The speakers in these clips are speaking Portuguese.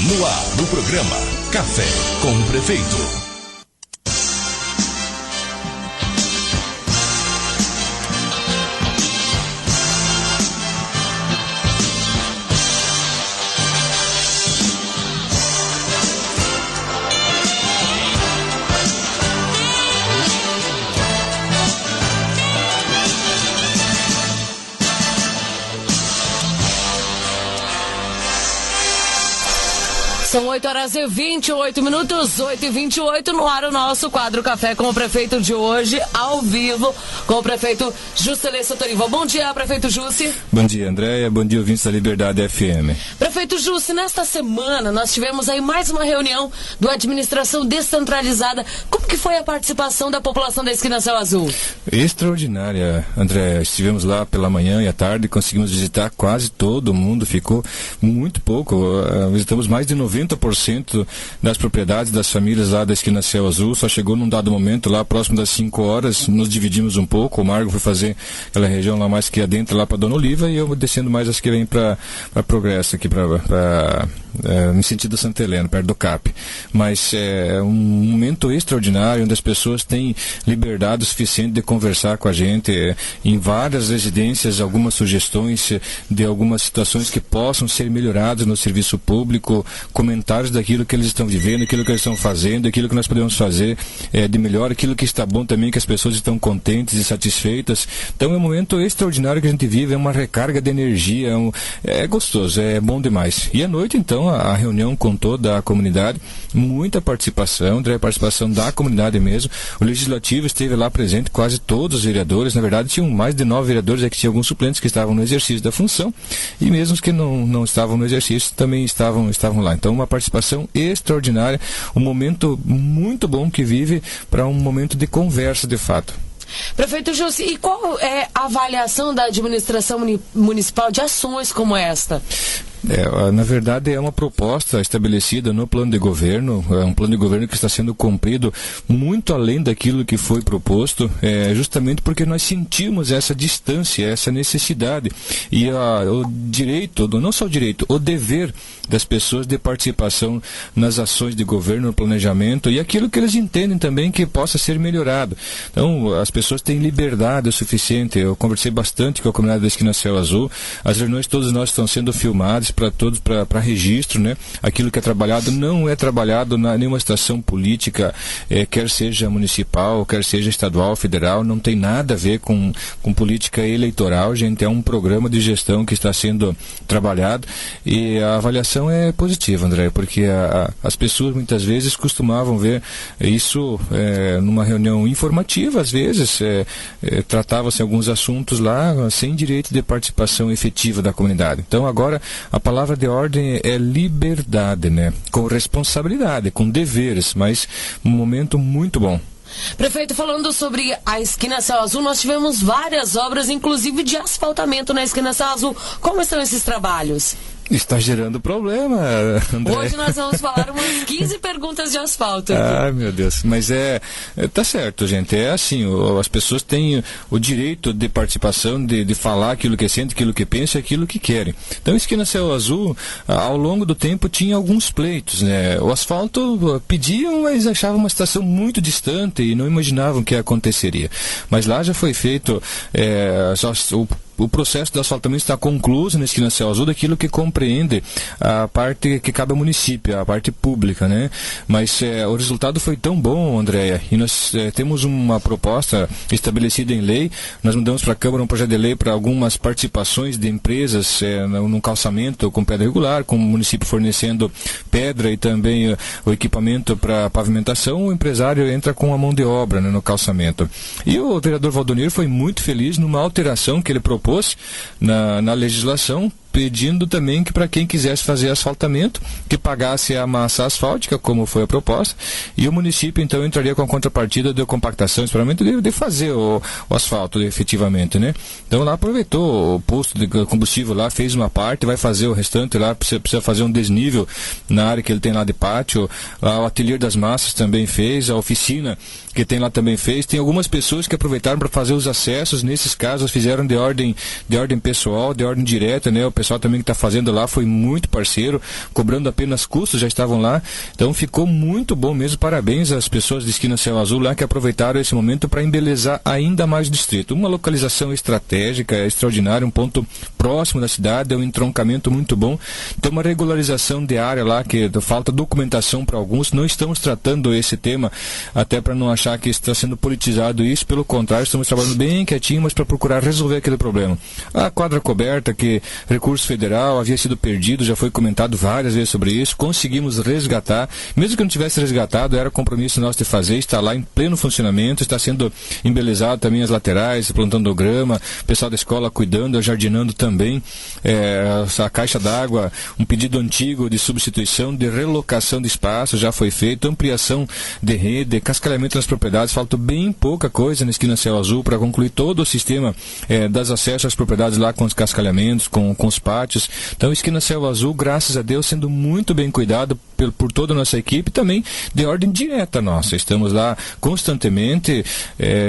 No ar, no programa Café com o Prefeito. São 8h28, 8h28, no ar o nosso quadro Café com o Prefeito de hoje, ao vivo, com o prefeito Juscelê Sotorival. Bom dia, prefeito Jussi. Bom dia, Andréia. Bom dia, ouvintes da Liberdade FM. Prefeito Jussi, nesta semana nós tivemos aí mais uma reunião do Administração Descentralizada. Como que foi a participação da população da Esquina Céu Azul? Extraordinária, Andréia. Estivemos lá pela manhã e à tarde, conseguimos visitar quase todo mundo, ficou muito pouco. Visitamos mais de 90% das propriedades das famílias lá da Esquina Céu Azul. Só chegou num dado momento lá próximo das 5 horas, nos dividimos um pouco. O Margo foi fazer aquela região lá mais que adentro, lá para Dona Oliva, e eu descendo mais as que vem para Progresso, aqui no sentido Santa Helena, perto do CAP. Mas é um momento extraordinário, onde as pessoas têm liberdade suficiente de conversar com a gente. Em várias residências, algumas sugestões de algumas situações que possam ser melhoradas no serviço público, comentários daquilo que eles estão vivendo, aquilo que eles estão fazendo, aquilo que nós podemos fazer de melhor, aquilo que está bom também, que as pessoas estão contentes e satisfeitas. Então é um momento extraordinário que a gente vive, é uma recarga de energia, é gostoso, é bom demais. E à noite, então, a reunião com toda a comunidade, muita participação, a participação da comunidade mesmo. O Legislativo esteve lá presente, quase todos os vereadores, na verdade tinham mais de 9 vereadores, que tinha alguns suplentes que estavam no exercício da função, e mesmo os que não estavam no exercício também estavam lá. Então, uma participação extraordinária, um momento muito bom que vive para um momento de conversa de fato. Prefeito Jussi, e qual é a avaliação da administração municipal de ações como esta? Na verdade, é uma proposta estabelecida no plano de governo, é um plano de governo que está sendo cumprido muito além daquilo que foi proposto, justamente porque nós sentimos essa distância, essa necessidade e o direito, não só o direito, o dever das pessoas de participação nas ações de governo, no planejamento e aquilo que eles entendem também que possa ser melhorado. Então, as pessoas têm liberdade o suficiente. Eu conversei bastante com a comunidade da Esquina Céu Azul, as reuniões todas nós estão sendo filmadas para todos, para registro, né? Aquilo que é trabalhado não é trabalhado em nenhuma estação política, quer seja municipal, quer seja estadual, federal, não tem nada a ver com política eleitoral, gente, é um programa de gestão que está sendo trabalhado e a avaliação é positiva, André, porque as pessoas muitas vezes costumavam ver isso numa reunião informativa, às vezes tratava-se alguns assuntos lá sem direito de participação efetiva da comunidade. Então agora a palavra de ordem é liberdade, né? Com responsabilidade, com deveres, mas um momento muito bom. Prefeito, falando sobre a Esquina Céu Azul, nós tivemos várias obras, inclusive de asfaltamento na Esquina Céu Azul. Como estão esses trabalhos? Está gerando problema, André. Hoje nós vamos falar umas 15 perguntas de asfalto aqui. Ai, meu Deus. Mas tá certo, gente. É assim, as pessoas têm o direito de participação, de falar aquilo que sente, aquilo que pensa, aquilo que querem. Então, Esquina Céu Azul, ao longo do tempo, tinha alguns pleitos, né? O asfalto pediam, mas achavam uma situação muito distante e não imaginavam que aconteceria. Mas lá já foi feito o processo do asfaltamento está concluído na Esquina Céu Azul, daquilo que compreende a parte que cabe ao município, a parte pública, né? Mas o resultado foi tão bom, Andréia, e nós temos uma proposta estabelecida em lei. Nós mandamos para a Câmara um projeto de lei para algumas participações de empresas no calçamento com pedra regular, com o município fornecendo pedra e também o equipamento para pavimentação. O empresário entra com a mão de obra, né, no calçamento. E o vereador Valdomiro foi muito feliz numa alteração que ele propôs na legislação, pedindo também que para quem quisesse fazer asfaltamento, que pagasse a massa asfáltica, como foi a proposta, e o município então entraria com a contrapartida de compactação, experimento de fazer o asfalto efetivamente, né? Então lá aproveitou o posto de combustível lá, fez uma parte, vai fazer o restante lá, precisa fazer um desnível na área que ele tem lá de pátio, lá o ateliê das massas também fez, a oficina que tem lá também fez, tem algumas pessoas que aproveitaram para fazer os acessos, nesses casos fizeram de ordem pessoal, de ordem direta, né? O pessoal também que está fazendo lá foi muito parceiro, cobrando apenas custos, já estavam lá. Então ficou muito bom mesmo. Parabéns às pessoas de Esquina Céu Azul lá que aproveitaram esse momento para embelezar ainda mais o distrito. Uma localização estratégica, extraordinária, um ponto próximo da cidade, é um entroncamento muito bom. Tem uma regularização de área lá, que falta documentação para alguns. Não estamos tratando esse tema até para não achar que está sendo politizado isso, pelo contrário, estamos trabalhando bem quietinho, mas para procurar resolver aquele problema. A quadra coberta, que recurso federal havia sido perdido, já foi comentado várias vezes sobre isso, conseguimos resgatar, mesmo que não tivesse resgatado, era compromisso nosso de fazer, está lá em pleno funcionamento, está sendo embelezado também as laterais, plantando grama, o pessoal da escola cuidando, jardinando também, a caixa d'água, um pedido antigo de substituição, de relocação de espaço já foi feito, ampliação de rede, cascalhamento nas propriedades, falta bem pouca coisa na Esquina Céu Azul para concluir todo o sistema das acessos às propriedades lá com os cascalhamentos, com os pátios. Então, Esquina Céu Azul, graças a Deus, sendo muito bem cuidado por toda a nossa equipe, também de ordem direta nossa. Estamos lá constantemente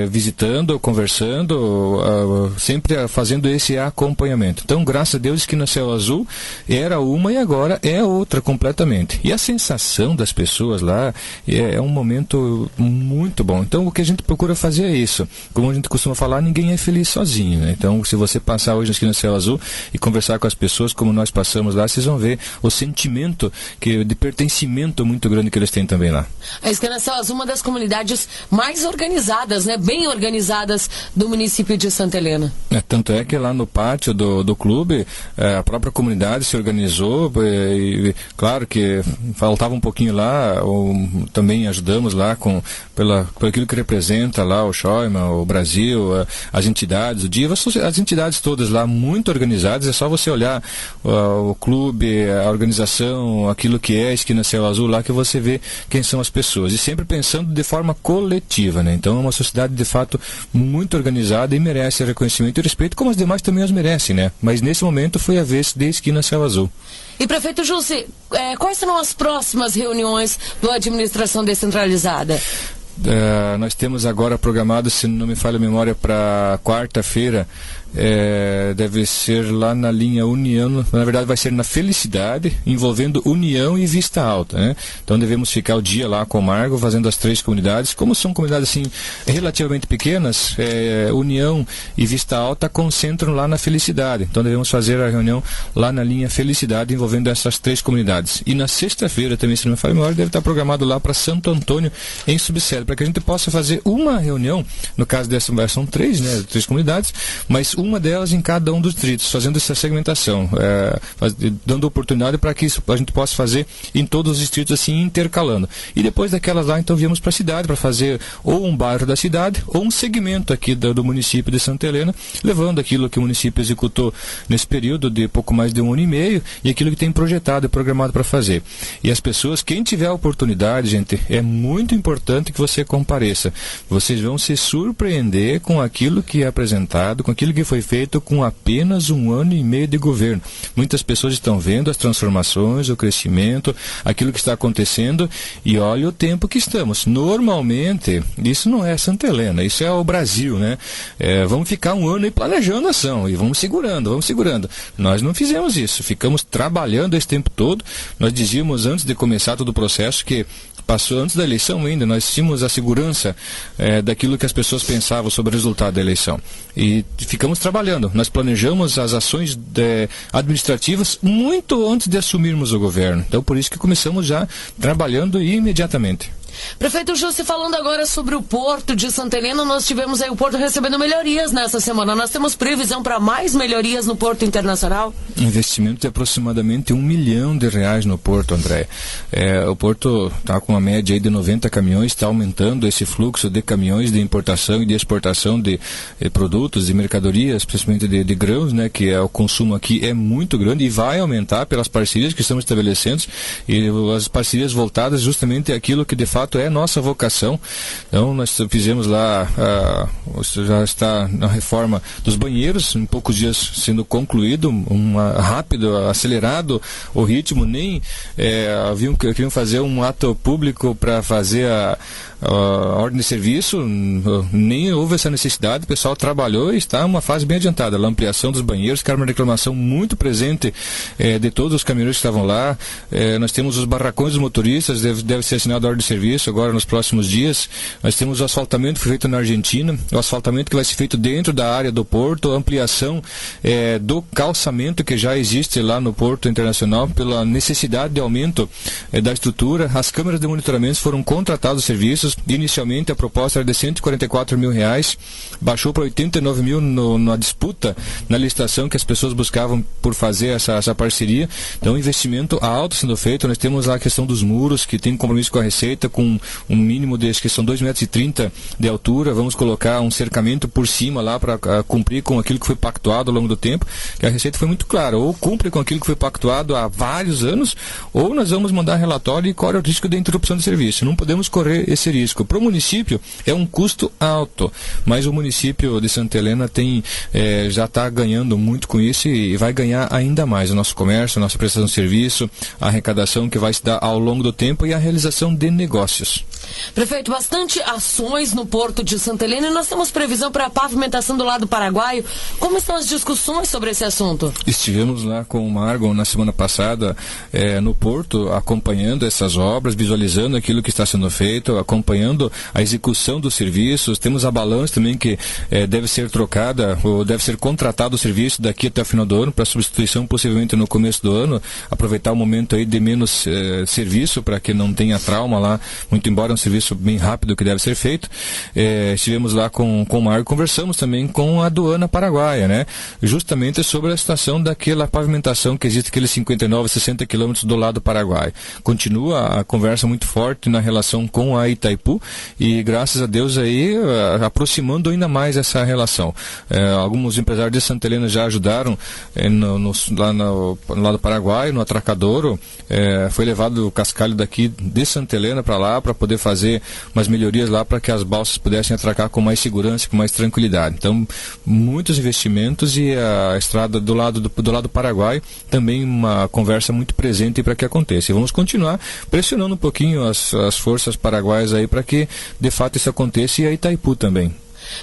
visitando, conversando, sempre fazendo esse acompanhamento. Então, graças a Deus, Esquina Céu Azul era uma e agora é outra completamente. E a sensação das pessoas lá é um momento muito bom. Então, o que a gente procura fazer é isso. Como a gente costuma falar, ninguém é feliz sozinho, né? Então, se você passar hoje na Esquina Céu Azul e conversar com as pessoas como nós passamos lá, vocês vão ver o sentimento de pertencimento muito grande que eles têm também lá. A Esquina Céu Azul é uma das comunidades mais organizadas, né? Bem organizadas do município de Santa Helena. Tanto é que lá no pátio do clube, a própria comunidade se organizou, e claro que faltava um pouquinho lá, também ajudamos lá por aquilo que representa lá o Schoima, o Brasil, as entidades, o DIVA, as entidades todas lá muito organizadas. É só você olhar o clube, a organização, aquilo que é a Esquina Céu Azul lá, que você vê quem são as pessoas, e sempre pensando de forma coletiva, né? Então é uma sociedade de fato muito organizada e merece reconhecimento e respeito, como as demais também as merecem, né? Mas nesse momento foi a vez de Esquina Céu Azul. E prefeito Jussi, quais serão as próximas reuniões do Administração Descentralizada? Nós temos agora programado, se não me falha a memória, para quarta-feira, deve ser lá na linha União, na verdade vai ser na Felicidade, envolvendo União e Vista Alta, né? Então devemos ficar o dia lá com o Margo, fazendo as três comunidades. Como são comunidades assim relativamente pequenas, União e Vista Alta concentram lá na Felicidade. Então devemos fazer a reunião lá na linha Felicidade, envolvendo essas três comunidades. E na sexta-feira também, se não me falha a memória, deve estar programado lá para Santo Antônio, em Subsede, para que a gente possa fazer uma reunião, no caso dessa são três, né? Três comunidades, mas uma delas em cada um dos distritos, fazendo essa segmentação, dando oportunidade para que isso a gente possa fazer em todos os distritos, assim, intercalando. E depois daquelas lá, então, viemos para a cidade para fazer ou um bairro da cidade ou um segmento aqui do município de Santa Helena, levando aquilo que o município executou nesse período de pouco mais de 1 ano e meio e aquilo que tem projetado e programado para fazer. E as pessoas, quem tiver a oportunidade, gente, é muito importante que você compareça. Vocês vão se surpreender com aquilo que é apresentado, com aquilo que foi feito com apenas 1 ano e meio de governo. Muitas pessoas estão vendo as transformações, o crescimento, aquilo que está acontecendo, e olha o tempo que estamos. Normalmente, isso não é Santa Helena, isso é o Brasil, né? Vamos ficar 1 ano aí planejando a ação, e vamos segurando. Nós não fizemos isso, ficamos trabalhando esse tempo todo. Nós dizíamos antes de começar todo o processo que passou antes da eleição ainda, nós tínhamos a segurança daquilo que as pessoas pensavam sobre o resultado da eleição. E ficamos trabalhando. Nós planejamos as ações administrativas muito antes de assumirmos o governo. Então, por isso que começamos já trabalhando imediatamente. Prefeito Jussi, falando agora sobre o Porto de Santa Helena, nós tivemos aí o Porto recebendo melhorias nessa semana. Nós temos previsão para mais melhorias no Porto Internacional? Investimento de aproximadamente R$1 milhão no Porto, André. O Porto está com uma média aí de 90 caminhões, está aumentando esse fluxo de caminhões de importação e de exportação de produtos, de mercadorias, principalmente de grãos, né, que o consumo aqui é muito grande e vai aumentar pelas parcerias que estamos estabelecendo, e as parcerias voltadas justamente àquilo que de fato é nossa vocação. Então nós fizemos lá, já está na reforma dos banheiros, em poucos dias sendo concluído, rápido, acelerado o ritmo, nem queriam fazer um ato público para fazer A ordem de serviço, nem houve essa necessidade, o pessoal trabalhou e está uma fase bem adiantada. A ampliação dos banheiros, que era uma reclamação muito presente de todos os caminhoneiros que estavam lá. Nós temos os barracões dos motoristas, deve ser assinada a ordem de serviço agora nos próximos dias. Nós temos o asfaltamento que foi feito na Argentina, o asfaltamento que vai ser feito dentro da área do porto, a ampliação do calçamento que já existe lá no Porto Internacional, pela necessidade de aumento da estrutura. As câmeras de monitoramento foram contratados os serviços. Inicialmente a proposta era de R$144 mil, baixou para 89 mil na disputa, na licitação que as pessoas buscavam por fazer essa parceria. Então, investimento alto sendo feito. Nós temos a questão dos muros, que tem compromisso com a Receita, com um mínimo de, acho que são 2,30 m de altura. Vamos colocar um cercamento por cima lá para cumprir com aquilo que foi pactuado ao longo do tempo, que a Receita foi muito clara: ou cumpre com aquilo que foi pactuado há vários anos, ou nós vamos mandar relatório e corre o risco de interrupção de serviço. Não podemos correr esse risco. Para o município é um custo alto, mas o município de Santa Helena já está ganhando muito com isso e vai ganhar ainda mais. O nosso comércio, a nossa prestação de serviço, a arrecadação que vai se dar ao longo do tempo e a realização de negócios. Prefeito, bastante ações no Porto de Santa Helena, e nós temos previsão para a pavimentação do lado paraguaio. Como estão as discussões sobre esse assunto? Estivemos lá com o Margon na semana passada no Porto, acompanhando essas obras, visualizando aquilo que está sendo feito, acompanhando a execução dos serviços. Temos a balança também que deve ser trocada, ou deve ser contratado o serviço daqui até o final do ano, para substituição possivelmente no começo do ano, aproveitar o momento aí de menos serviço, para que não tenha trauma lá, muito embora é um serviço bem rápido que deve ser feito. Estivemos lá com o Margon, conversamos também com a aduana paraguaia, né? Justamente sobre a situação daquela pavimentação que existe, aqueles 59, 60 quilômetros do lado paraguaio. Continua a conversa muito forte na relação com a Itaipu, e graças a Deus aí aproximando ainda mais essa relação. Alguns empresários de Santa Helena já ajudaram lá no lado paraguaio, no Atracadouro. Foi levado o cascalho daqui de Santa Helena para lá, para poder fazer umas melhorias lá, para que as balsas pudessem atracar com mais segurança, com mais tranquilidade. Então, muitos investimentos, e a estrada do lado paraguaio também uma conversa muito presente para que aconteça. E vamos continuar pressionando um pouquinho as forças paraguaias aí para que de fato isso aconteça, e a Itaipu também.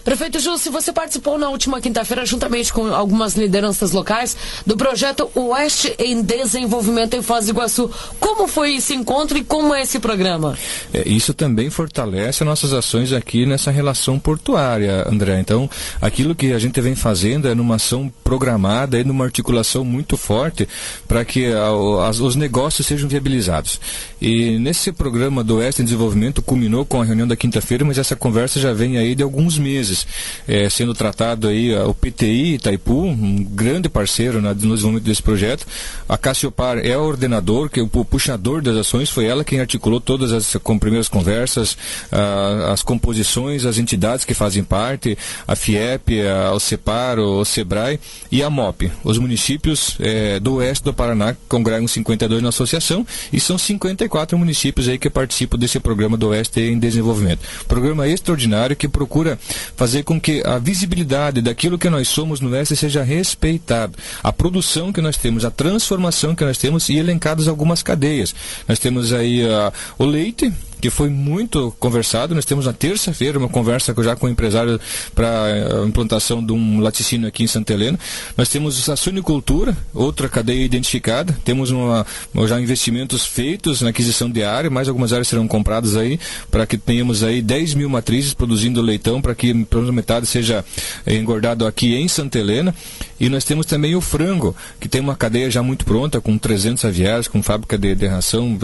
Prefeito Jussi, você participou na última quinta-feira, juntamente com algumas lideranças locais, do projeto Oeste em Desenvolvimento em Foz do Iguaçu. Como foi esse encontro e como é esse programa? Isso também fortalece as nossas ações aqui nessa relação portuária, André. Então, aquilo que a gente vem fazendo é numa ação programada, e numa articulação muito forte para que os negócios sejam viabilizados. E nesse programa do Oeste em Desenvolvimento culminou com a reunião da quinta-feira, mas essa conversa já vem aí de alguns meses, sendo tratado aí o PTI Itaipu, um grande parceiro no desenvolvimento desse projeto. A Cassiopar é o ordenador, o puxador das ações, foi ela quem articulou todas as primeiras conversas, as composições, as entidades que fazem parte, a FIEP, o CEPAR, o SEBRAE e a MOP, os municípios do oeste do Paraná, que congregam 52 na associação, e são 54 municípios aí que participam desse programa do Oeste em Desenvolvimento. Programa extraordinário que procura fazer com que a visibilidade daquilo que nós somos no Oeste seja respeitado. A produção que nós temos, a transformação que nós temos, e elencadas algumas cadeias. Nós temos aí o leite, que foi muito conversado. Nós temos na terça-feira uma conversa já com o empresário para a implantação de um laticínio aqui em Santa Helena. Nós temos a suinicultura, outra cadeia identificada. Temos já investimentos feitos na aquisição de área, mais algumas áreas serão compradas aí, para que tenhamos aí 10 mil matrizes produzindo leitão, para que pelo menos metade seja engordado aqui em Santa Helena. E nós temos também o frango, que tem uma cadeia já muito pronta, com 300 aviários, com fábrica de ração,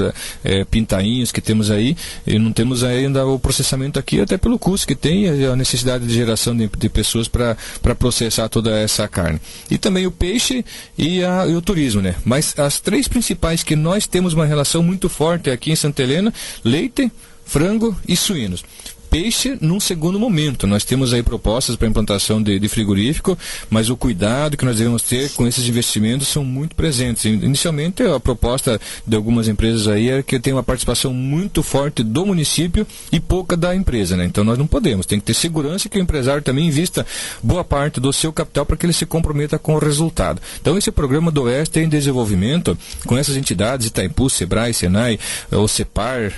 pintainhos que temos aí. E não temos ainda o processamento aqui, até pelo custo que tem, a necessidade de geração de pessoas para processar toda essa carne. E também o peixe e o turismo, né? Mas as três principais que nós temos uma relação muito forte aqui em Santa Helena: leite, frango e suínos. peixe num segundo momento. Nós temos aí propostas para implantação de frigorífico, mas o cuidado que nós devemos ter com esses investimentos são muito presentes. Inicialmente, a proposta de algumas empresas aí é que tem uma participação muito forte do município e pouca da empresa, né? Então nós não podemos, tem que ter segurança que o empresário também invista boa parte do seu capital para que ele se comprometa com o resultado. Então esse programa do Oeste é em desenvolvimento com essas entidades, Itaipu, Sebrae, Senai, o CEPAR,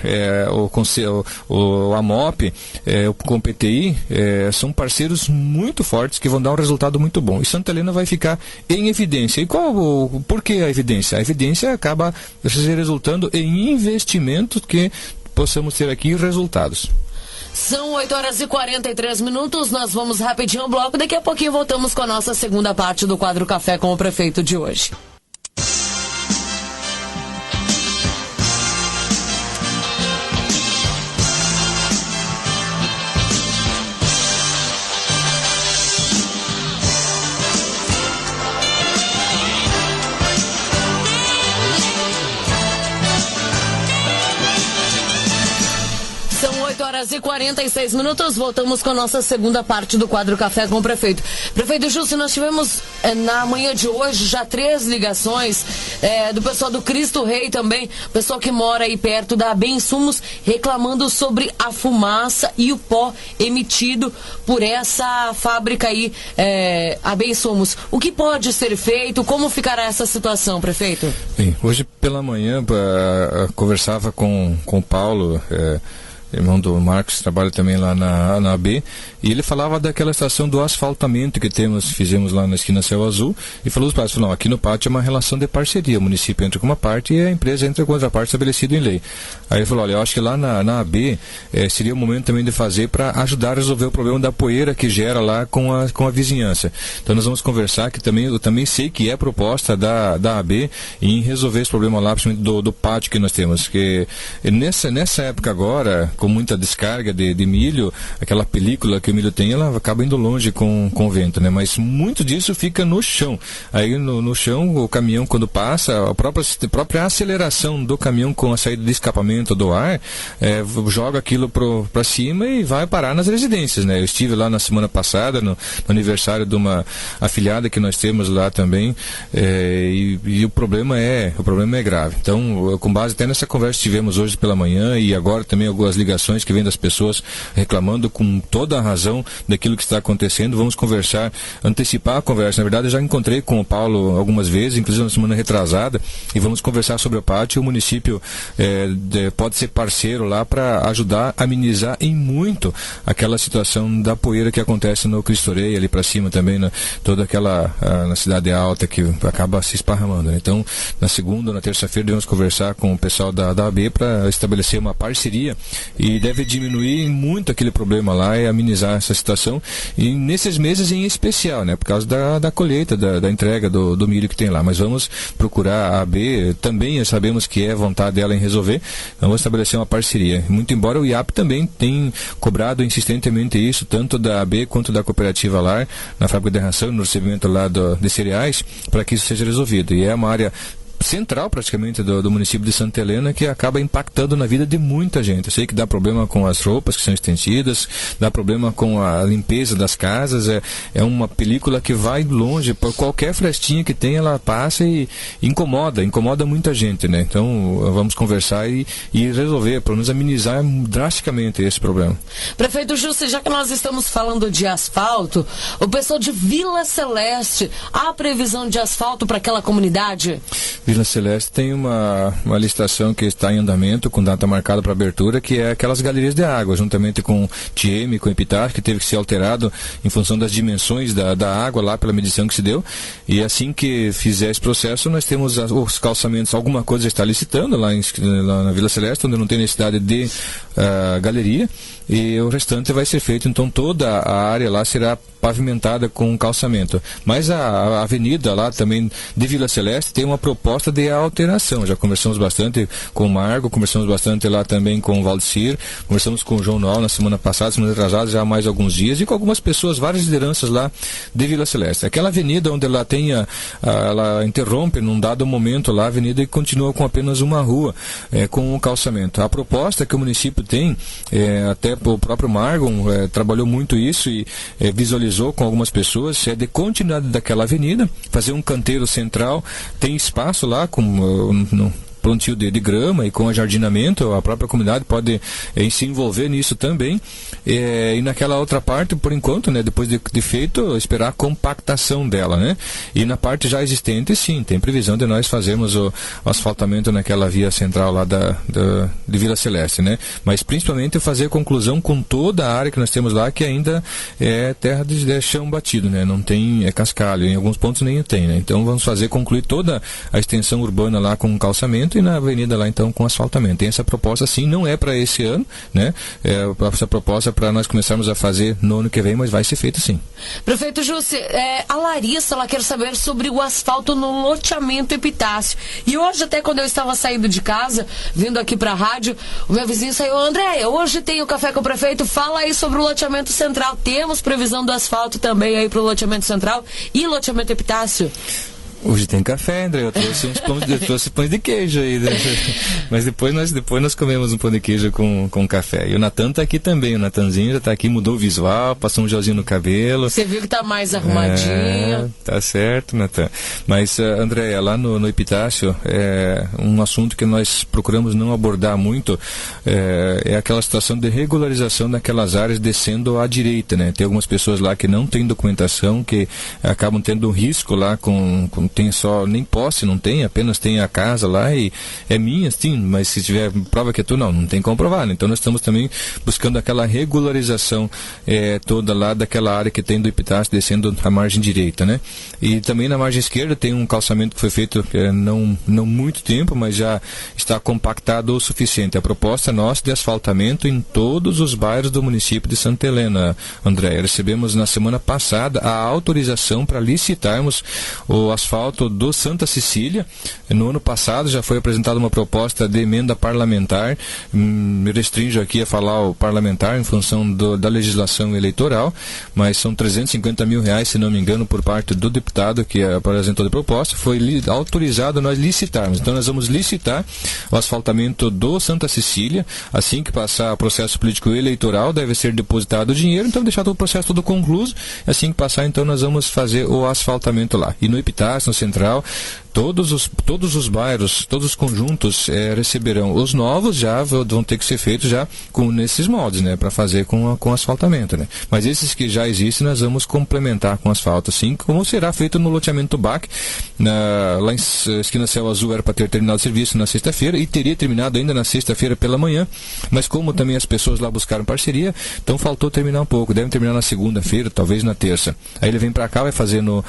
o AMOP, com o PTI, são parceiros muito fortes que vão dar um resultado muito bom. E Santa Helena vai ficar em evidência. E por que a evidência? A evidência acaba se resultando em investimentos que possamos ter aqui resultados. São 8h43, nós vamos rapidinho ao bloco, daqui a pouquinho voltamos com a nossa segunda parte do quadro Café com o Prefeito de hoje. São 8h46, voltamos com a nossa segunda parte do quadro Café com o Prefeito. Prefeito Justo, nós tivemos na manhã de hoje já 3 ligações do pessoal do Cristo Rei também, pessoal que mora aí perto da AB Insumos, reclamando sobre a fumaça e o pó emitido por essa fábrica aí, AB Insumos. O que pode ser feito? Como ficará essa situação, prefeito? Bem, hoje pela manhã conversava com o Paulo, irmão do Marcos, que trabalha também lá na AB, e ele falava daquela estação do asfaltamento que fizemos lá na esquina Céu Azul, e falou para nós, aqui no pátio é uma relação de parceria, o município entra com uma parte e a empresa entra com outra parte estabelecida em lei. Aí ele falou, olha, eu acho que lá na AB seria o momento também de fazer para ajudar a resolver o problema da poeira que gera lá com a vizinhança. Então nós vamos conversar, que eu também sei que é proposta da AB em resolver esse problema lá, principalmente do pátio que nós temos, que nessa época agora, com muita descarga de milho, aquela película que o milho tem, ela acaba indo longe com o vento, né? Mas muito disso fica no chão. Aí no chão, o caminhão quando passa, a própria aceleração do caminhão com a saída de escapamento do ar, joga aquilo para cima e vai parar nas residências, né? Eu estive lá na semana passada, no aniversário de uma afilhada que nós temos lá também, e o problema é grave. Então, com base até nessa conversa que tivemos hoje pela manhã e agora também algumas ligações que vêm das pessoas reclamando com toda a razão daquilo que está acontecendo, vamos conversar, antecipar a conversa. Na verdade, eu já encontrei com o Paulo algumas vezes, inclusive na semana retrasada, e vamos conversar sobre o pátio. O município pode ser parceiro lá para ajudar a amenizar em muito aquela situação da poeira que acontece no Cristo Rei, ali para cima também, toda aquela na Cidade Alta que acaba se esparramando, né? Então, na segunda ou na terça-feira, devemos conversar com o pessoal da AB para estabelecer uma parceria e deve diminuir muito aquele problema lá e amenizar essa situação, e nesses meses em especial, né, por causa da colheita, da entrega do milho que tem lá. Mas vamos procurar a AB, também sabemos que é vontade dela em resolver, então vamos estabelecer uma parceria. Muito embora o IAP também tem cobrado insistentemente isso, tanto da AB quanto da cooperativa LAR, na fábrica de ração, no recebimento lá de cereais, para que isso seja resolvido. E é uma área central praticamente do município de Santa Helena, que acaba impactando na vida de muita gente. Eu sei que dá problema com as roupas que são estendidas, dá problema com a limpeza das casas, é uma película que vai longe, por qualquer frestinha que tem, ela passa e incomoda muita gente, né? Então vamos conversar e resolver, pelo menos amenizar drasticamente esse problema. Prefeito Justo, já que nós estamos falando de asfalto, o pessoal de Vila Celeste, há previsão de asfalto para aquela comunidade? Vila Celeste tem uma licitação que está em andamento, com data marcada para abertura, que é aquelas galerias de água, juntamente com TM, com Epitácio, que teve que ser alterado em função das dimensões da água lá, pela medição que se deu. E assim que fizer esse processo, nós temos os calçamentos, alguma coisa está licitando lá na Vila Celeste, onde não tem necessidade de galeria, e o restante vai ser feito, então toda a área lá será pavimentada com calçamento. Mas a avenida lá também de Vila Celeste tem uma proposta de alteração. Já conversamos bastante com o Marco, conversamos bastante lá também com o Valdecir, conversamos com o João Noel na semana passada, semana atrasada, já há mais alguns dias, e com algumas pessoas, várias lideranças lá de Vila Celeste. Aquela avenida onde ela ela interrompe num dado momento lá a avenida e continua com apenas uma rua com o calçamento. A proposta que o município tem, até o próprio Margon trabalhou muito isso e visualizou com algumas pessoas, de continuidade daquela avenida, fazer um canteiro central, tem espaço lá com plantio de grama e com ajardinamento, a própria comunidade pode se envolver nisso também, e naquela outra parte, por enquanto, né, depois de feito, esperar a compactação dela, né? E na parte já existente, sim, tem previsão de nós fazermos o asfaltamento naquela via central lá de Vila Celeste, né? Mas principalmente fazer conclusão com toda a área que nós temos lá, que ainda é terra de chão batido, né? Não tem cascalho, em alguns pontos nem tem, né? Então vamos concluir toda a extensão urbana lá com calçamento e na avenida lá então com asfaltamento. Tem essa proposta, sim, não é para esse ano, né? Essa proposta é para nós começarmos a fazer no ano que vem, mas vai ser feito sim. Prefeito Jussi, a Larissa, ela quer saber sobre o asfalto no loteamento Epitácio. E hoje, até quando eu estava saindo de casa, vindo aqui para a rádio, o meu vizinho saiu: André, hoje tem o Café com o Prefeito, fala aí sobre o loteamento central. Temos previsão do asfalto também aí para o loteamento central e loteamento Epitácio? Hoje tem café, André, eu trouxe pães de queijo aí, né? Mas depois nós comemos um pão de queijo com café. E o Natan tá aqui também, o Natanzinho já tá aqui, mudou o visual, passou um gelzinho no cabelo. Você viu que tá mais arrumadinho. Tá certo, Natan. Mas, André, lá no Epitácio, um assunto que nós procuramos não abordar muito, é aquela situação de regularização daquelas áreas descendo à direita, né? Tem algumas pessoas lá que não têm documentação, que acabam tendo um risco lá tem só, nem posse, não tem, apenas tem a casa lá e é minha, sim, mas se tiver prova que é tu, não tem como provar, né? Então nós estamos também buscando aquela regularização toda lá daquela área que tem do Epitácio descendo a margem direita, né? E também na margem esquerda tem um calçamento que foi feito não muito tempo, mas já está compactado o suficiente. A proposta nossa de asfaltamento em todos os bairros do município de Santa Helena, André. Recebemos na semana passada a autorização para licitarmos o asfalto do Santa Cecília. No ano passado já foi apresentada uma proposta de emenda parlamentar, me restringo aqui a falar o parlamentar em função da legislação eleitoral, mas são 350 mil reais, se não me engano, por parte do deputado que apresentou a proposta, foi autorizado nós licitarmos. Então nós vamos licitar o asfaltamento do Santa Cecília, assim que passar o processo político eleitoral, deve ser depositado o dinheiro, então deixar todo o processo todo concluído, assim que passar, então nós vamos fazer o asfaltamento lá. E no Epitácio, no Central, todos os bairros, todos os conjuntos receberão. Os novos já vão ter que ser feitos já nesses moldes, né, para fazer com asfaltamento, né. Mas esses que já existem nós vamos complementar com asfalto, assim como será feito no loteamento BAC, lá em esquina Céu Azul era para ter terminado o serviço na sexta-feira e teria terminado ainda na sexta-feira pela manhã, mas como também as pessoas lá buscaram parceria, então faltou terminar um pouco, devem terminar na segunda-feira, talvez na terça. Aí ele vem para cá, vai fazer no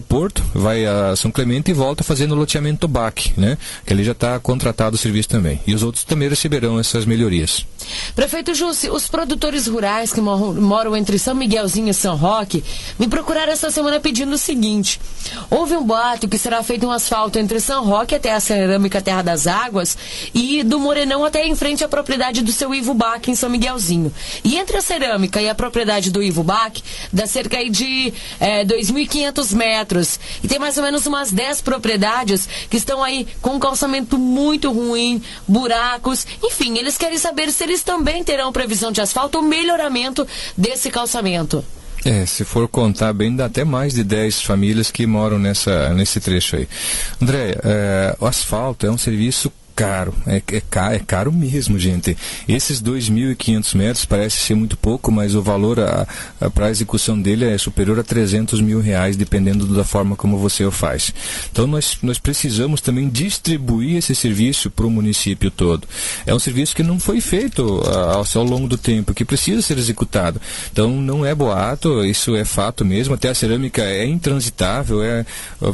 Porto, vai a São Clemente e volta fazendo o loteamento BAC, né? Que ele já está contratado o serviço também. E os outros também receberão essas melhorias. Prefeito Jussi, os produtores rurais que moram entre São Miguelzinho e São Roque me procuraram essa semana pedindo o seguinte: houve um boato que será feito um asfalto entre São Roque até a Cerâmica Terra das Águas e do Morenão até em frente à propriedade do seu Ivo Bach em São Miguelzinho. E entre a Cerâmica e a propriedade do Ivo Bach dá cerca aí de 2.500 metros. E tem mais ou menos umas 10 propriedades que estão aí com um calçamento muito ruim, buracos, enfim, eles querem saber se eles também terão previsão de asfalto ou melhoramento desse calçamento. Se for contar bem, dá até mais de 10 famílias que moram nesse trecho aí. André, o asfalto é um serviço caro, é caro mesmo, gente. Esses 2.500 metros parece ser muito pouco, mas o valor para a execução dele é superior a 300 mil reais, dependendo da forma como você o faz. Então nós precisamos também distribuir esse serviço para o município todo. É um serviço que não foi feito ao longo do tempo, que precisa ser executado. Então não é boato, isso é fato mesmo. Até a cerâmica é intransitável,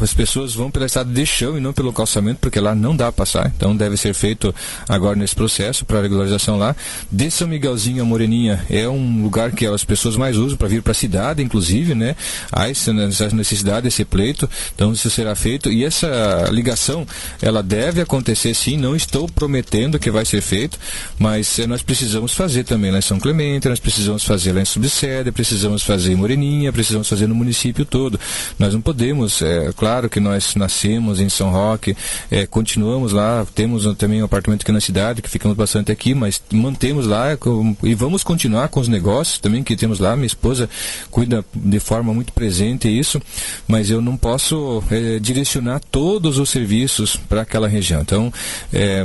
as pessoas vão pela estrada de chão e não pelo calçamento, porque lá não dá para passar. Então deve ser feito agora nesse processo para regularização lá. De São Miguelzinho a Moreninha é um lugar que as pessoas mais usam para vir para a cidade, inclusive, né? Há essa necessidade, esse pleito, então isso será feito. E essa ligação, ela deve acontecer sim, não estou prometendo que vai ser feito, mas nós precisamos fazer também lá em São Clemente, nós precisamos fazer lá em Subsede, precisamos fazer em Moreninha, precisamos fazer no município todo. Nós não podemos, claro que nós nascemos em São Roque, continuamos lá, temos também um apartamento aqui na cidade, que ficamos bastante aqui, mas mantemos lá e vamos continuar com os negócios também que temos lá. Minha esposa cuida de forma muito presente isso, mas eu não posso direcionar todos os serviços para aquela região. Então,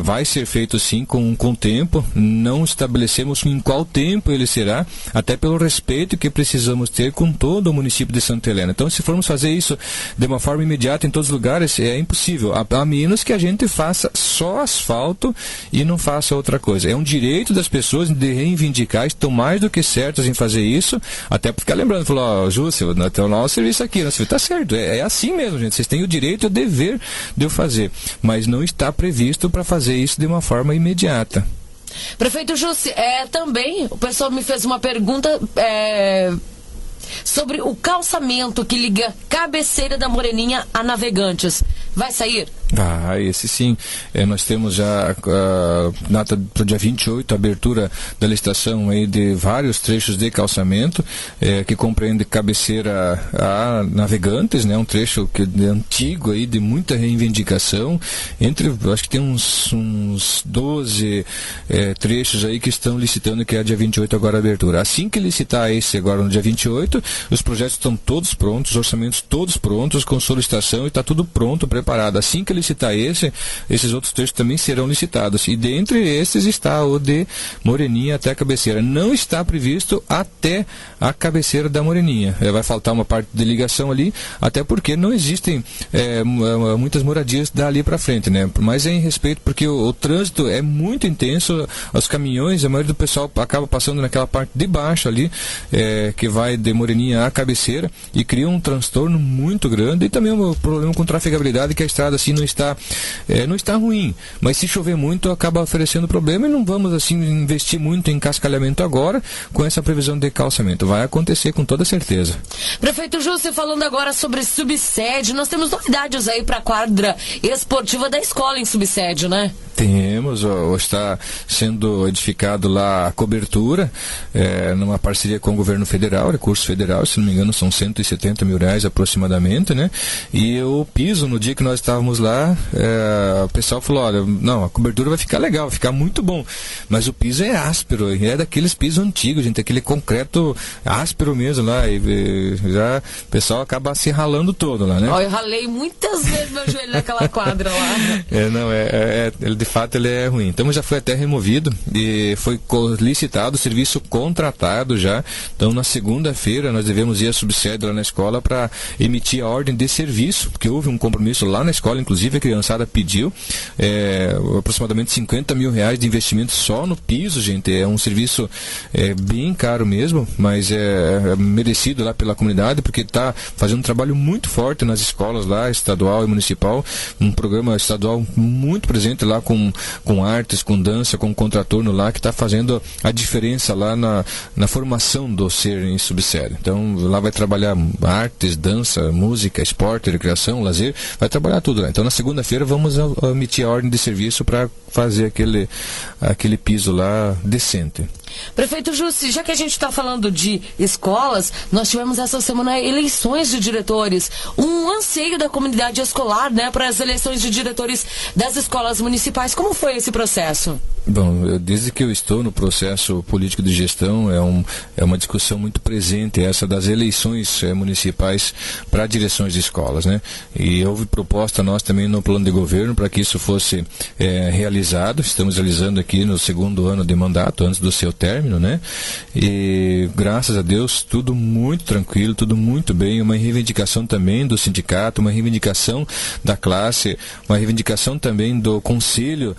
vai ser feito sim com o tempo, não estabelecemos em qual tempo ele será, até pelo respeito que precisamos ter com todo o município de Santa Helena. Então, se formos fazer isso de uma forma imediata em todos os lugares, é impossível, a menos que a gente faça só asfalto e não faça outra coisa. É um direito das pessoas de reivindicar, estão mais do que certas em fazer isso, até para ficar lembrando, falou, Júcio, tem o nosso serviço aqui, nosso serviço está certo, é assim mesmo, gente, vocês têm o direito e o dever de eu fazer, mas não está previsto para fazer isso de uma forma imediata. Prefeito Júcio, também o pessoal me fez uma pergunta sobre o calçamento que liga Cabeceira da Moreninha a Navegantes. Vai sair? Esse sim. Nós temos já data para o dia 28, a abertura da licitação aí de vários trechos de calçamento, que compreende Cabeceira a Navegantes, né? Um trecho antigo aí, de muita reivindicação, acho que tem uns 12 trechos aí que estão licitando, que é dia 28 agora a abertura. Assim que licitar esse agora no dia 28, os projetos estão todos prontos, os orçamentos todos prontos, com solicitação, e está tudo pronto, preparado. Assim que licitar esses outros trechos também serão licitados. E dentre esses está o de Moreninha até a Cabeceira. Não está previsto até a Cabeceira da Moreninha. Vai faltar uma parte de ligação ali, até porque não existem muitas moradias dali para frente, né? Mas é em respeito, porque o trânsito é muito intenso, os caminhões, a maioria do pessoal acaba passando naquela parte de baixo ali, que vai de Moreninha à Cabeceira, e cria um transtorno muito grande, e também um problema com trafegabilidade, que a estrada assim não está ruim, mas se chover muito acaba oferecendo problema, e não vamos assim investir muito em cascalhamento agora com essa previsão de calçamento. Vai acontecer com toda certeza. Prefeito Júcio, falando agora sobre subsede, nós temos novidades aí para a quadra esportiva da escola em subsede, né? Temos, está sendo edificado lá a cobertura, numa parceria com o governo federal, recurso federal, se não me engano são R$170 mil aproximadamente, né? E o piso, no dia que nós estávamos lá, o pessoal falou, olha, não, a cobertura vai ficar legal, vai ficar muito bom, mas o piso é áspero, é daqueles pisos antigos, gente, aquele concreto áspero mesmo lá, e já o pessoal acaba se ralando todo lá, né? Eu ralei muitas vezes meu joelho naquela quadra lá. De fato ele é ruim. Então já foi até removido e foi licitado, serviço contratado já. Então na segunda-feira nós devemos ir à subsede lá na escola para emitir a ordem de serviço, porque houve um compromisso lá na escola, inclusive a criançada pediu aproximadamente R$50 mil de investimento só no piso, gente. É um serviço bem caro mesmo, mas é merecido lá pela comunidade, porque está fazendo um trabalho muito forte nas escolas lá, estadual e municipal, um programa estadual muito presente lá com artes, com dança, com contraturno lá, que está fazendo a diferença lá na formação do ser em subsede. Então lá vai trabalhar artes, dança, música, esporte, recreação, lazer, vai trabalhar tudo lá. Então na segunda-feira vamos emitir a ordem de serviço para fazer aquele piso lá decente. Prefeito Júcio, já que a gente está falando de escolas, nós tivemos essa semana eleições de diretores, um anseio da comunidade escolar, né, para as eleições de diretores das escolas municipais. Como foi esse processo? Bom, desde que eu estou no processo político de gestão, é uma discussão muito presente essa das eleições municipais para direções de escolas, né? E houve proposta nós também no plano de governo para que isso fosse realizado. Estamos realizando aqui no segundo ano de mandato, antes do seu término, né? E graças a Deus, tudo muito tranquilo, tudo muito bem, uma reivindicação também do sindicato, uma reivindicação da classe, uma reivindicação também do conselho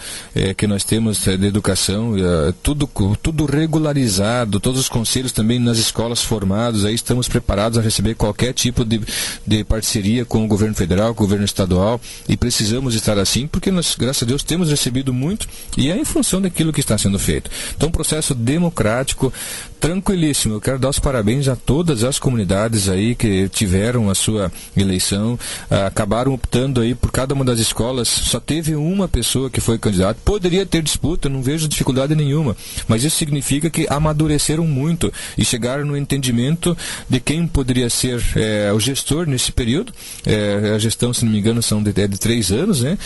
que nós temos de educação, tudo regularizado, todos os conselhos também nas escolas formados, aí estamos preparados a receber qualquer tipo de parceria com o governo federal, com o governo estadual, e precisamos estar assim, porque nós, graças a Deus, temos recebido muito, e é em função daquilo que está sendo feito. Então, um processo democrático, tranquilíssimo. Eu quero dar os parabéns a todas as comunidades aí que tiveram a sua eleição, acabaram optando aí por cada uma das escolas, só teve uma pessoa que foi candidata, poderia ter disputa, não vejo dificuldade nenhuma, mas isso significa que amadureceram muito e chegaram no entendimento de quem poderia ser o gestor nesse período. A gestão, se não me engano, são de 3 anos, né?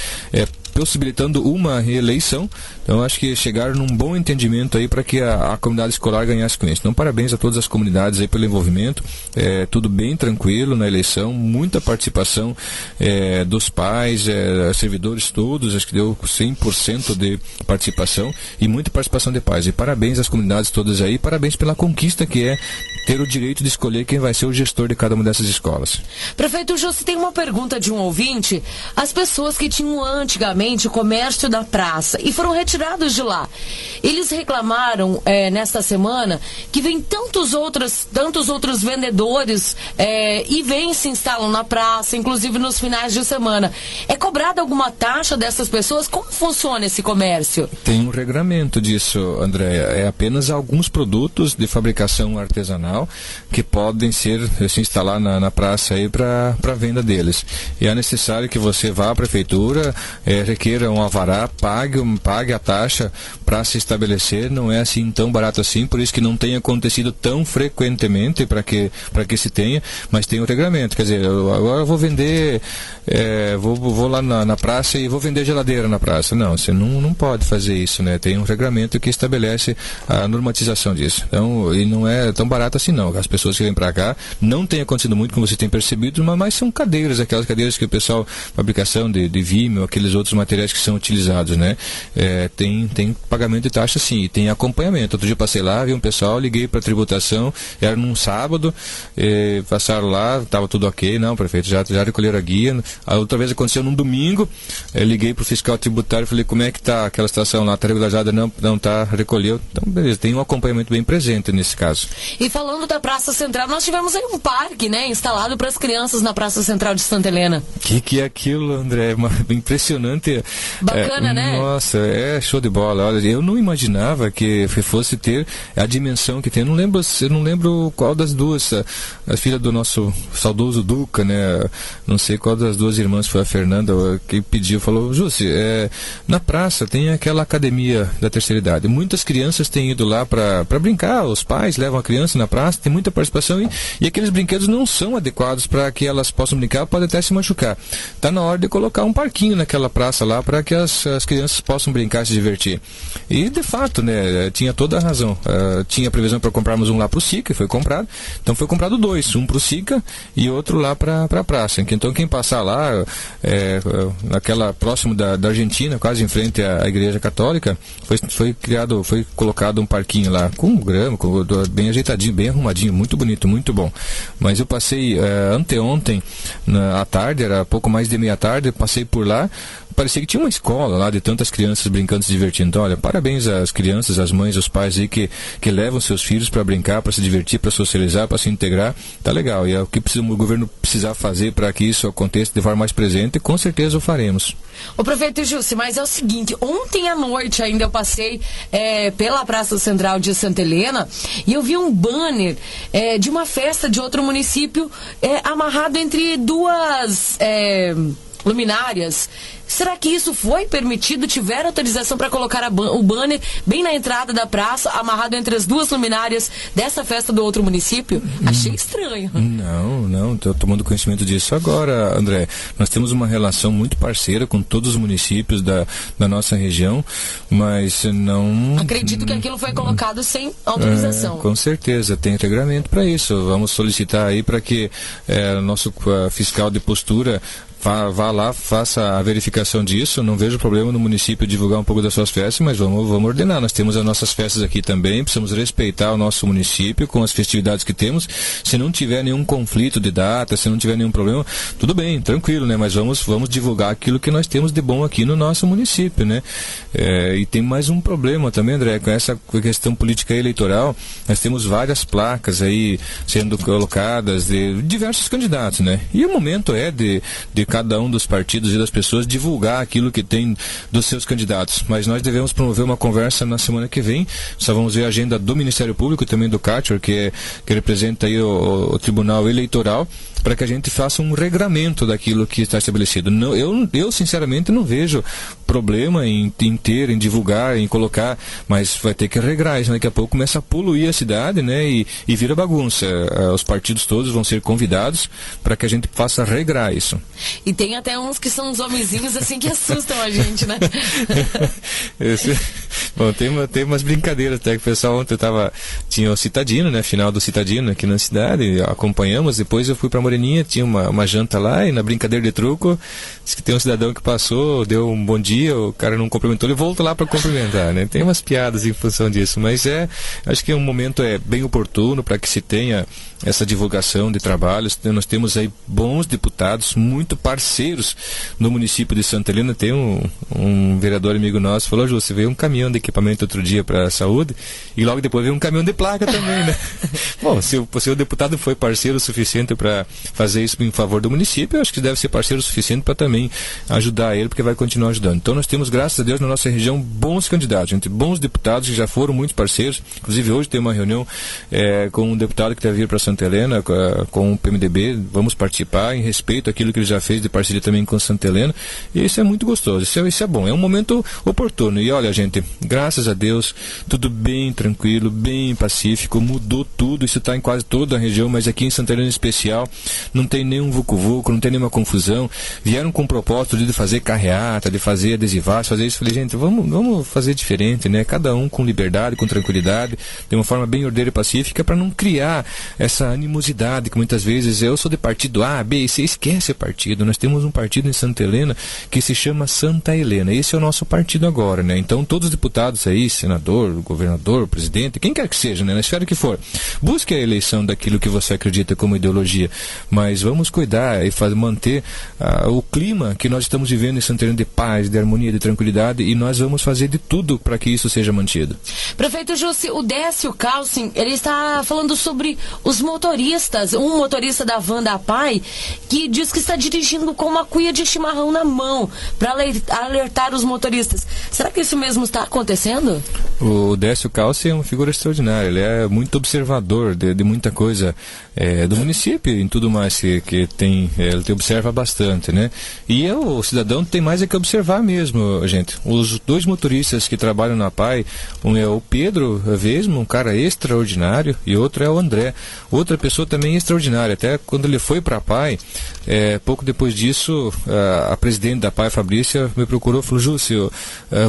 possibilitando uma reeleição. Então acho que chegaram num bom entendimento aí para que a comunidade escolar ganhasse com isso. Então parabéns a todas as comunidades aí pelo envolvimento, tudo bem tranquilo na eleição, muita participação dos pais, servidores todos, acho que deu 100% de participação e muita participação de pais. E parabéns às comunidades todas aí, parabéns pela conquista que é ter o direito de escolher quem vai ser o gestor de cada uma dessas escolas. Prefeito Jussi, tem uma pergunta de um ouvinte. As pessoas que tinham antigamente o comércio da praça e foram retirados de lá, eles reclamaram nesta semana que vem tantos outros vendedores e vêm se instalam na praça, inclusive nos finais de semana. É cobrada alguma taxa dessas pessoas? Como funciona esse comércio? Tem um regramento disso, Andréia. É apenas alguns produtos de fabricação artesanal que podem se instalar na praça aí para venda deles. E é necessário que você vá à prefeitura, requeira um alvará, pague a taxa para se estabelecer. Não é assim tão barato assim, por isso que não tem acontecido tão frequentemente para que se tenha, mas tem um regramento. Quer dizer, agora eu vou vender, vou lá na praça e vou vender geladeira na praça. Não, você não pode fazer isso, né? Tem um regramento que estabelece a normatização disso. Então, e não é tão barato assim não. As pessoas que vêm para cá, não tem acontecido muito, como você tem percebido, mas são cadeiras, aquelas cadeiras que o pessoal, fabricação de Vimeo, aqueles outros materiais que são utilizados, né? Tem pagamento de taxa sim, e tem acompanhamento. Outro dia eu passei lá, vi um pessoal, liguei para a tributação, era num sábado, passaram lá, estava tudo ok, não, prefeito, já recolheram a guia. A outra vez aconteceu num domingo, liguei para o fiscal tributário e falei, como é que está aquela situação lá, está regularizada? Não está, recolheu. Então, beleza, tem um acompanhamento bem presente nesse caso. E falando da Praça Central, nós tivemos aí um parque, né, instalado para as crianças na Praça Central de Santa Helena. Que é aquilo, André? Impressionante. Bacana, né? Nossa, show de bola. Olha, eu não imaginava que fosse ter a dimensão que tem. Eu não lembro qual das duas, a filha do nosso saudoso Duca, né? Não sei qual das duas irmãs foi a Fernanda que pediu, falou, Jussi, na praça tem aquela academia da terceira idade. Muitas crianças têm ido lá para brincar, os pais levam a criança na praça, tem muita participação e aqueles brinquedos não são adequados para que elas possam brincar, podem até se machucar. Está na hora de colocar um parquinho naquela praça lá para que as crianças possam brincar e se divertir. E de fato, né, tinha toda a razão. Tinha previsão para comprarmos um lá para o SICA, foi comprado. Então foi comprado dois, um para o SICA e outro lá para a praça. Então quem passar lá, naquela próximo da Argentina, quase em frente à Igreja Católica, foi colocado um parquinho lá com grama, bem ajeitadinho, bem arrumadinho, muito bonito, muito bom. Mas eu passei anteontem à tarde, era pouco mais de meia tarde, passei por lá, parecia que tinha uma escola lá de tantas crianças brincando, se divertindo. Então, olha, parabéns às crianças, às mães, aos pais aí que levam seus filhos para brincar, para se divertir, para socializar, para se integrar. Tá legal. E é o que o governo precisar fazer para que isso aconteça de forma mais presente, com certeza o faremos. Ô prefeito Jussi, mas é o seguinte, ontem à noite ainda eu passei pela Praça Central de Santa Helena e eu vi um banner de uma festa de outro município amarrado entre duas luminárias. Será que isso foi permitido? Tiveram autorização para colocar o banner bem na entrada da praça, amarrado entre as duas luminárias dessa festa do outro município? Achei estranho. Não, estou tomando conhecimento disso agora, André. Nós temos uma relação muito parceira com todos os municípios da nossa região, mas não... Acredito que aquilo foi colocado sem autorização. Com certeza, tem regramento para isso. Vamos solicitar aí para que nosso fiscal de postura vá lá, faça a verificação disso. Não vejo problema no município divulgar um pouco das suas festas, mas vamos ordenar. Nós temos as nossas festas aqui também, precisamos respeitar o nosso município com as festividades que temos. Se não tiver nenhum conflito de data, se não tiver nenhum problema, tudo bem, tranquilo, né? Mas vamos divulgar aquilo que nós temos de bom aqui no nosso município, né? E tem mais um problema também, André, com essa questão política eleitoral. Nós temos várias placas aí sendo colocadas de diversos candidatos, né? E o momento de cada um dos partidos e das pessoas divulgar aquilo que tem dos seus candidatos. Mas nós devemos promover uma conversa na semana que vem. Só vamos ver a agenda do Ministério Público e também do CATCHOR, que representa aí o Tribunal Eleitoral, para que a gente faça um regramento daquilo que está estabelecido. Eu sinceramente não vejo problema em divulgar, em colocar, mas vai ter que regrar isso. Daqui a pouco começa a poluir a cidade, né? E vira bagunça. Os partidos todos vão ser convidados para que a gente faça regrar isso. E tem até uns que são uns homenzinhos assim que assustam a gente, né? Bom, tem umas brincadeiras até que o pessoal ontem tinha o Citadino, né? Final do Citadino aqui na cidade, acompanhamos, depois eu fui pra Moreninha, tinha uma janta lá e na brincadeira de truco, disse que tem um cidadão que passou, deu um bom dia, o cara não cumprimentou, ele voltou lá para cumprimentar, né? Tem umas piadas em função disso, mas acho que um momento bem oportuno para que se tenha essa divulgação de trabalhos. Nós temos aí bons deputados, muito parceiros no município de Santa Helena. Tem um vereador amigo nosso, falou: Ju, você veio um caminhão de equipamento outro dia para a saúde e logo depois veio um caminhão de placa também, né? Bom, se o deputado foi parceiro suficiente para fazer isso em favor do município, eu acho que deve ser parceiro suficiente para também ajudar ele, porque vai continuar ajudando. Então nós temos, graças a Deus, na nossa região, bons candidatos, gente, bons deputados que já foram muitos parceiros. Inclusive hoje tem uma reunião com um deputado que deve vir para Santa Helena, com o PMDB, vamos participar em respeito àquilo que ele já fez de parceria também com Santa Helena, e isso é muito gostoso, isso é bom, é um momento oportuno. E olha, gente, graças a Deus, tudo bem tranquilo, bem pacífico, mudou tudo, isso está em quase toda a região, mas aqui em Santa Helena em especial, não tem nenhum vucu-vucu, não tem nenhuma confusão. Vieram com o propósito de fazer carreata, de fazer adesivaço, fazer isso. Falei, gente, vamos fazer diferente, né? Cada um com liberdade, com tranquilidade, de uma forma bem ordeira e pacífica, para não criar essa animosidade que muitas vezes eu sou de partido A, B e C. Esquece o partido. Nós temos um partido em Santa Helena que se chama Santa Helena. Esse é o nosso partido agora, né? Então todos os deputados aí, senador, governador, presidente, quem quer que seja, né? Na esfera que for, busque a eleição daquilo que você acredita como ideologia, mas vamos cuidar e manter o clima que nós estamos vivendo em Santa Helena de paz, de harmonia, de tranquilidade, e nós vamos fazer de tudo para que isso seja mantido. Prefeito Jussi, o Décio Calcin, ele está falando sobre os motoristas, um motorista da van da PAI que diz que está dirigindo com uma cuia de chimarrão na mão para alertar os motoristas. Será que isso mesmo está acontecendo? O Décio Calcin é uma figura extraordinária, ele é muito observador de muita coisa do município e em tudo mais que tem, ele observa bastante, né? E o cidadão tem mais que observar mesmo, gente. Os dois motoristas que trabalham na PAI, um é o Pedro Vesmo, um cara extraordinário, e outro é o André, outra pessoa também extraordinária. Até quando ele foi para a PAI, pouco depois disso, a presidente da PAI, Fabrícia, me procurou e falou: Júcio,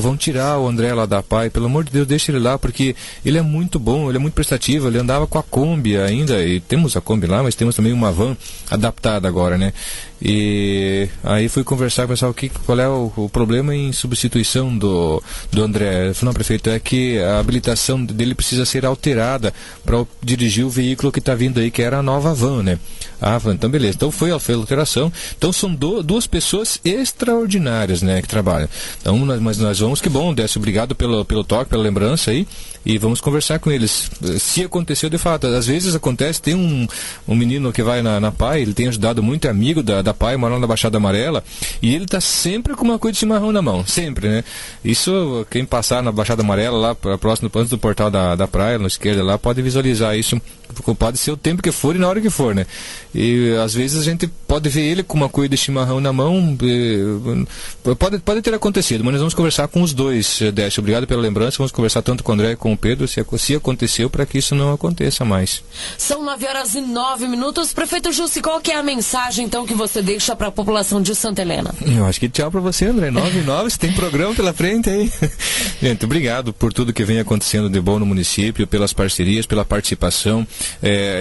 vão tirar o André lá da PAI, pelo amor de Deus, deixa ele lá, porque ele é muito bom, ele é muito prestativo, ele andava com a Kombi ainda, e temos a Kombi lá, mas temos também uma van adaptada agora, né? E aí fui conversar com o pessoal, qual é o problema em substituição do André. Eu falei: não, prefeito, é que a habilitação dele precisa ser alterada para dirigir o veículo que está vindo aí, que era a nova van, né? Então beleza, então foi a alteração. Então são duas pessoas extraordinárias, né, que trabalham. Então mas nós vamos, que bom, Décio, obrigado pelo toque, pela lembrança aí, e vamos conversar com eles. Se aconteceu de fato, às vezes acontece, tem um menino que vai na PAI, ele tem ajudado muito, é amigo da PAI, mora lá na Baixada Amarela, e ele está sempre com uma coisa de chimarrão na mão, sempre, né? Isso, quem passar na Baixada Amarela, lá próximo antes do portal da praia, na esquerda lá, pode visualizar isso, pode ser o tempo que for e na hora que for, né? E às vezes a gente pode ver ele com uma cuia de chimarrão na mão, pode ter acontecido, mas nós vamos conversar com os dois, Décio, obrigado pela lembrança, vamos conversar tanto com o André como com o Pedro, se aconteceu, para que isso não aconteça mais. São 9h09. Prefeito Jussi, qual que é a mensagem então que você deixa para a população de Santa Helena? Eu acho que tchau para você, André. 9h09, você tem programa pela frente aí. Gente, obrigado por tudo que vem acontecendo de bom no município, pelas parcerias, pela participação.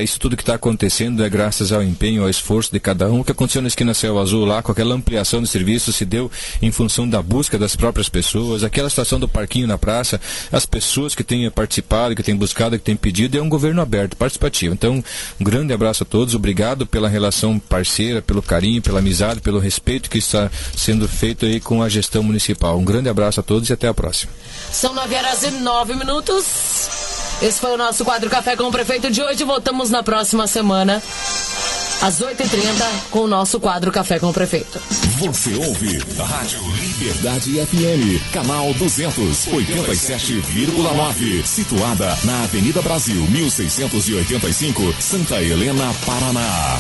Isso tudo que está acontecendo é graças ao empenho, ao esforço de cada um. O que aconteceu na esquina Céu Azul lá, com aquela ampliação do serviço, se deu em função da busca das próprias pessoas. Aquela situação do parquinho na praça, as pessoas que têm participado, que têm buscado, que têm pedido, é um governo aberto, participativo. Então, um grande abraço a todos, obrigado pela relação parceira, pelo carinho, pela amizade, pelo respeito que está sendo feito aí com a gestão municipal. Um grande abraço a todos e até a próxima. São 9h09. Esse foi o nosso quadro Café com o Prefeito de hoje. Voltamos na próxima semana, às 8h30, com o nosso quadro Café com o Prefeito. Você ouve a Rádio Liberdade FM, canal 287,9, situada na Avenida Brasil, 1685, Santa Helena, Paraná.